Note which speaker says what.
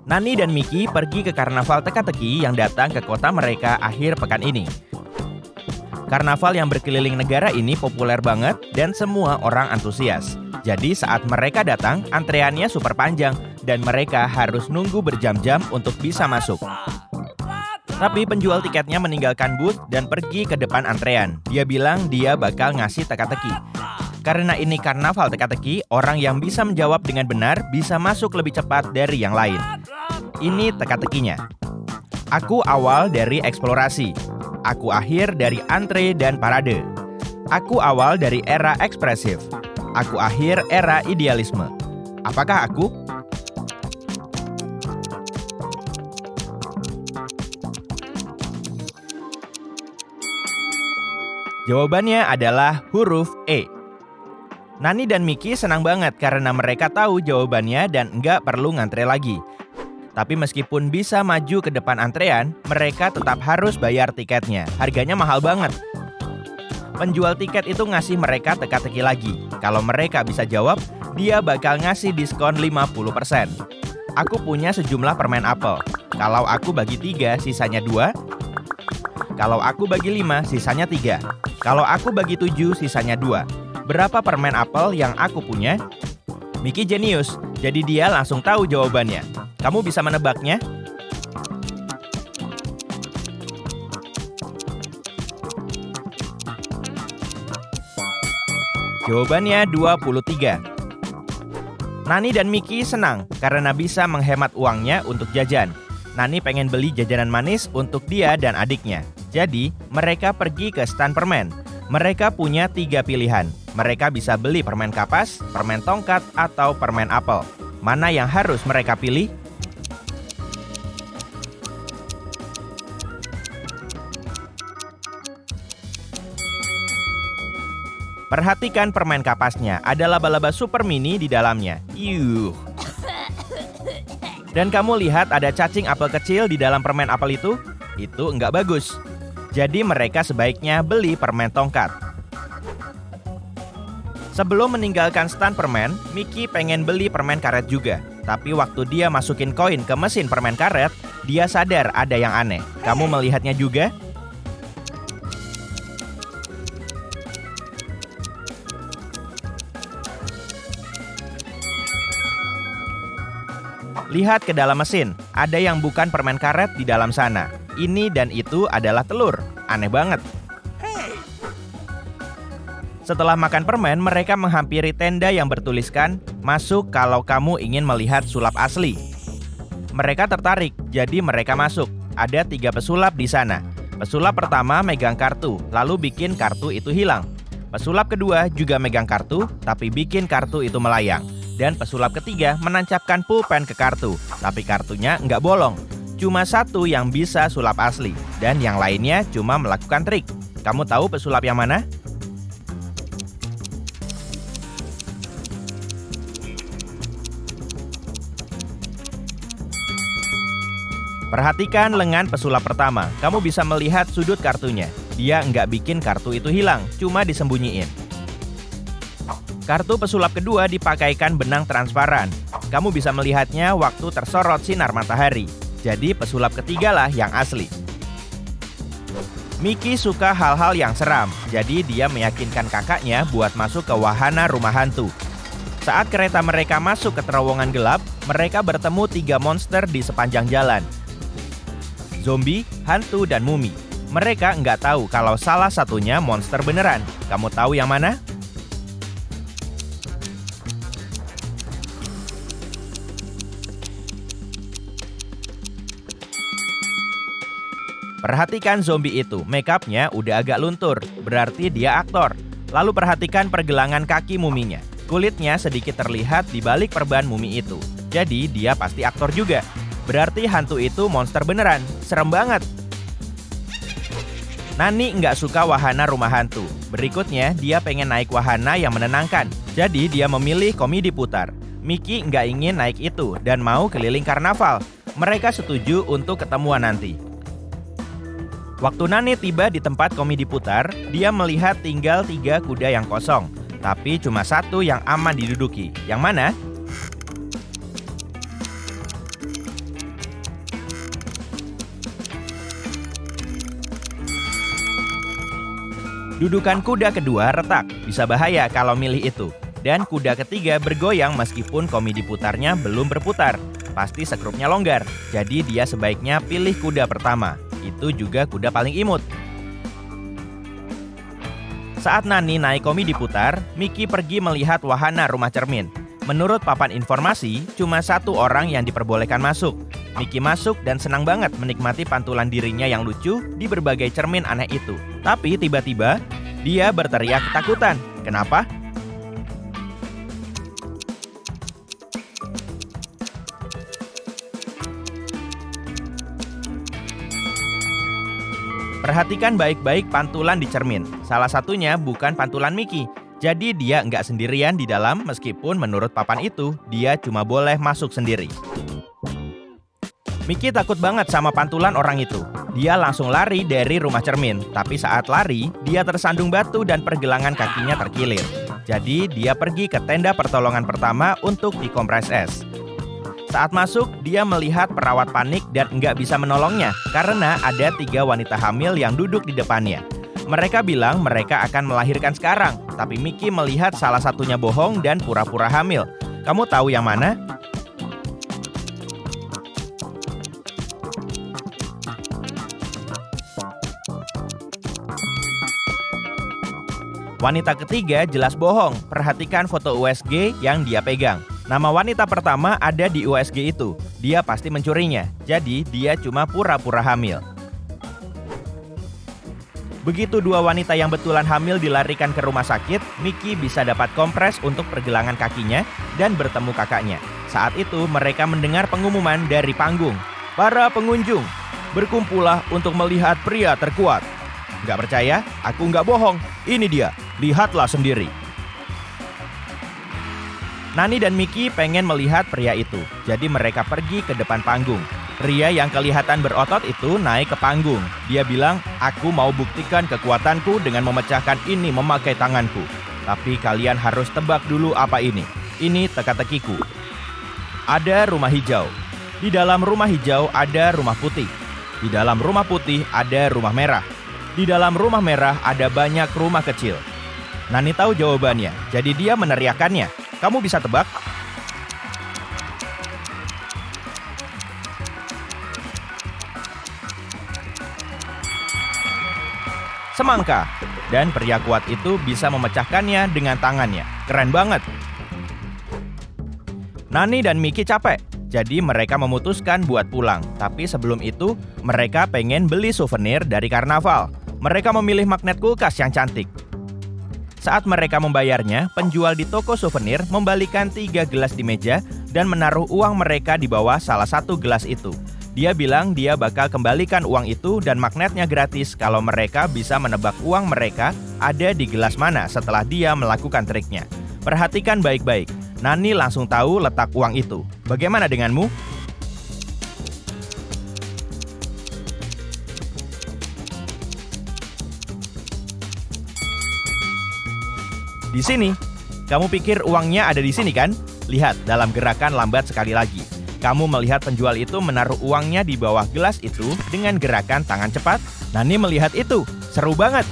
Speaker 1: Nani dan Mickey pergi ke karnaval teka-teki yang datang ke kota mereka akhir pekan ini. Karnaval yang berkeliling negara ini populer banget dan semua orang antusias. Jadi saat mereka datang, antreannya super panjang dan mereka harus nunggu berjam-jam untuk bisa masuk. Tapi penjual tiketnya meninggalkan booth dan pergi ke depan antrean. Dia bilang dia bakal ngasih teka-teki. Karena ini karnaval teka-teki, orang yang bisa menjawab dengan benar bisa masuk lebih cepat dari yang lain. Ini teka-tekinya. Aku awal dari eksplorasi. Aku akhir dari antre dan parade. Aku awal dari era ekspresif. Aku akhir era idealisme. Apakah aku? Jawabannya adalah huruf E. Nani dan Mickey senang banget karena mereka tahu jawabannya dan nggak perlu ngantre lagi. Tapi meskipun bisa maju ke depan antrean, mereka tetap harus bayar tiketnya. Harganya mahal banget. Penjual tiket itu ngasih mereka teka-teki lagi. Kalau mereka bisa jawab, dia bakal ngasih diskon 50%. Aku punya sejumlah permen apel. Kalau aku bagi 3, sisanya 2. Kalau aku bagi 5, sisanya 3. Kalau aku bagi 7, sisanya 2. Berapa permen apel yang aku punya? Mickey jenius, jadi dia langsung tahu jawabannya. Kamu bisa menebaknya? Jawabannya 23. Nani dan Mickey senang karena bisa menghemat uangnya untuk jajan. Nani pengen beli jajanan manis untuk dia dan adiknya. Jadi, mereka pergi ke stan permen. Mereka punya 3 pilihan. Mereka bisa beli permen kapas, permen tongkat, atau permen apel. Mana yang harus mereka pilih? Perhatikan permen kapasnya, ada laba-laba super mini di dalamnya. Yuh. Dan kamu lihat ada cacing apel kecil di dalam permen apel itu? Itu nggak bagus. Jadi mereka sebaiknya beli permen tongkat. Sebelum meninggalkan stan permen, Mickey pengen beli permen karet juga. Tapi waktu dia masukin koin ke mesin permen karet, dia sadar ada yang aneh. Kamu melihatnya juga? Lihat ke dalam mesin, ada yang bukan permen karet di dalam sana. Ini dan itu adalah telur. Aneh banget. Setelah makan permen, mereka menghampiri tenda yang bertuliskan, "Masuk kalau kamu ingin melihat sulap asli." Mereka tertarik, jadi mereka masuk. Ada 3 pesulap di sana. Pesulap pertama megang kartu, lalu bikin kartu itu hilang. Pesulap kedua juga megang kartu, tapi bikin kartu itu melayang. Dan pesulap ketiga menancapkan pulpen ke kartu, tapi kartunya nggak bolong. Cuma 1 yang bisa sulap asli, dan yang lainnya cuma melakukan trik. Kamu tahu pesulap yang mana? Perhatikan lengan pesulap pertama. Kamu bisa melihat sudut kartunya. Dia nggak bikin kartu itu hilang, cuma disembunyiin. Kartu pesulap kedua dipakaikan benang transparan. Kamu bisa melihatnya waktu tersorot sinar matahari. Jadi pesulap ketiga lah yang asli. Mickey suka hal-hal yang seram, jadi dia meyakinkan kakaknya buat masuk ke wahana rumah hantu. Saat kereta mereka masuk ke terowongan gelap, mereka bertemu 3 monster di sepanjang jalan. Zombie, hantu, dan mumi. Mereka nggak tahu kalau salah satunya monster beneran. Kamu tahu yang mana? Perhatikan zombie itu, make-upnya udah agak luntur, berarti dia aktor. Lalu perhatikan pergelangan kaki muminya. Kulitnya sedikit terlihat di balik perban mumi itu. Jadi dia pasti aktor juga. Berarti hantu itu monster beneran. Serem banget. Nani nggak suka wahana rumah hantu. Berikutnya, dia pengen naik wahana yang menenangkan. Jadi dia memilih komedi putar. Mickey nggak ingin naik itu dan mau keliling karnaval. Mereka setuju untuk ketemuan nanti. Waktu Nani tiba di tempat komedi putar, dia melihat tinggal 3 kuda yang kosong. Tapi cuma 1 yang aman diduduki. Yang mana? Dudukan kuda kedua retak, bisa bahaya kalau milih itu. Dan kuda ketiga bergoyang meskipun komi diputarnya belum berputar. Pasti sekrupnya longgar, jadi dia sebaiknya pilih kuda pertama. Itu juga kuda paling imut. Saat Nani naik komi diputar, Mickey pergi melihat wahana rumah cermin. Menurut papan informasi, cuma 1 orang yang diperbolehkan masuk. Mickey masuk dan senang banget menikmati pantulan dirinya yang lucu di berbagai cermin aneh itu. Tapi tiba-tiba, dia berteriak ketakutan. Kenapa? Perhatikan baik-baik pantulan di cermin. Salah satunya bukan pantulan Mickey. Jadi dia nggak sendirian di dalam meskipun menurut papan itu, dia cuma boleh masuk sendiri. Mickey takut banget sama pantulan orang itu. Dia langsung lari dari rumah cermin. Tapi saat lari, dia tersandung batu dan pergelangan kakinya terkilir. Jadi dia pergi ke tenda pertolongan pertama untuk dikompres es. Saat masuk, dia melihat perawat panik dan nggak bisa menolongnya karena ada 3 wanita hamil yang duduk di depannya. Mereka bilang mereka akan melahirkan sekarang, tapi Mickey melihat salah satunya bohong dan pura-pura hamil. Kamu tahu yang mana? Wanita ketiga jelas bohong. Perhatikan foto USG yang dia pegang. Nama wanita pertama ada di USG itu. Dia pasti mencurinya. Jadi dia cuma pura-pura hamil. Begitu 2 wanita yang betulan hamil dilarikan ke rumah sakit, Mickey bisa dapat kompres untuk pergelangan kakinya dan bertemu kakaknya. Saat itu mereka mendengar pengumuman dari panggung. Para pengunjung, berkumpullah untuk melihat pria terkuat. Nggak percaya? Aku nggak bohong. Ini dia. Lihatlah sendiri. Nani dan Mickey pengen melihat pria itu, jadi mereka pergi ke depan panggung. Pria yang kelihatan berotot itu naik ke panggung. Dia bilang, aku mau buktikan kekuatanku dengan memecahkan ini memakai tanganku. Tapi kalian harus tebak dulu apa ini. Ini teka-tekiku. Ada rumah hijau. Di dalam rumah hijau ada rumah putih. Di dalam rumah putih ada rumah merah. Di dalam rumah merah ada banyak rumah kecil. Nani tahu jawabannya, jadi dia meneriakannya. Kamu bisa tebak? Semangka. Dan pria kuat itu bisa memecahkannya dengan tangannya. Keren banget. Nani dan Mickey capek, jadi mereka memutuskan buat pulang. Tapi sebelum itu, mereka pengen beli souvenir dari karnaval. Mereka memilih magnet kulkas yang cantik. Saat mereka membayarnya, penjual di toko souvenir membalikan 3 gelas di meja dan menaruh uang mereka di bawah salah satu gelas itu. Dia bilang dia bakal kembalikan uang itu dan magnetnya gratis kalau mereka bisa menebak uang mereka ada di gelas mana setelah dia melakukan triknya. Perhatikan baik-baik, Nani langsung tahu letak uang itu. Bagaimana denganmu? Di sini. Kamu pikir uangnya ada di sini kan? Lihat, dalam gerakan lambat sekali lagi. Kamu melihat penjual itu menaruh uangnya di bawah gelas itu dengan gerakan tangan cepat. Nani melihat itu. Seru banget.